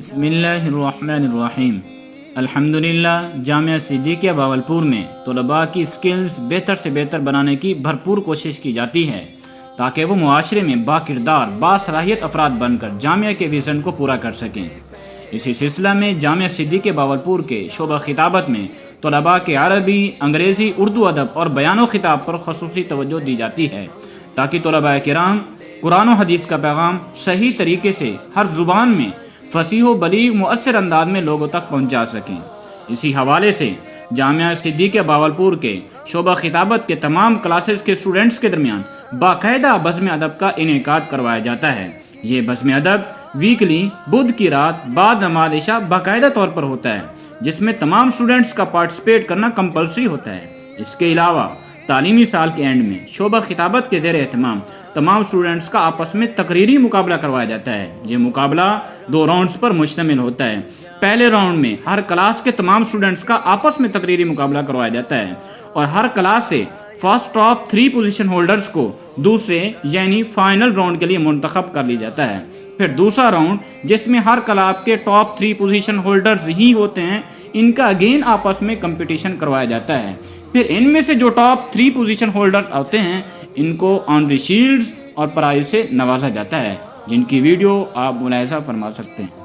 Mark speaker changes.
Speaker 1: بسم اللہ الرحمن الرحیم۔ الحمدللہ جامعہ صدیقیہ باولپور میں طلباء کی سکلز بہتر سے بہتر بنانے کی بھرپور کوشش کی جاتی ہے تاکہ وہ معاشرے میں باکردار باصلاحیت افراد بن کر جامعہ کے ویژن کو پورا کر سکیں۔ اسی سلسلہ میں جامعہ صدیقیہ باولپور کے شعبہ خطابت میں طلباء کے عربی، انگریزی، اردو ادب اور بیان و خطاب پر خصوصی توجہ دی جاتی ہے تاکہ طلباء کرام قرآن و حدیث کا پیغام صحیح طریقے سے ہر زبان میں فصیح و بلیغ مؤثر انداز میں لوگوں تک پہنچا سکیں۔ اسی حوالے سے جامعہ صدیقیہ باولپور کے شعبہ خطابت کے تمام کلاسز کے اسٹوڈنٹس کے درمیان باقاعدہ بزم ادب کا انعقاد کروایا جاتا ہے۔ یہ بزم ادب ویکلی بدھ کی رات بعد نماز عشاء باقاعدہ طور پر ہوتا ہے، جس میں تمام اسٹوڈنٹس کا پارٹیسپیٹ کرنا کمپلسری ہوتا ہے۔ اس کے علاوہ تعلیمی سال کے اینڈ میں شعبہ خطابت کے زیر اہتمام تمام اسٹوڈنٹس کا آپس میں تقریری مقابلہ کروایا جاتا ہے۔ یہ مقابلہ 2 راؤنڈز پر مشتمل ہوتا ہے۔ پہلے راؤنڈ میں ہر کلاس کے تمام اسٹوڈنٹس کا آپس میں تقریری مقابلہ کروایا جاتا ہے اور ہر کلاس سے فرسٹ ٹاپ 3 پوزیشن ہولڈرز کو دوسرے یعنی فائنل راؤنڈ کے لیے منتخب کر لیا جاتا ہے۔ پھر دوسرا راؤنڈ جس میں ہر کلاس کے ٹاپ 3 پوزیشن ہولڈرز ہی ہوتے ہیں، ان کا اگین آپس میں کمپٹیشن کروایا جاتا ہے۔ پھر ان میں سے جو ٹاپ 3 پوزیشن ہولڈرز ہوتے ہیں ان کو آنری شیلڈز اور پرائز سے نوازا جاتا ہے، جن کی ویڈیو آپ ملاحظہ فرما سکتے ہیں۔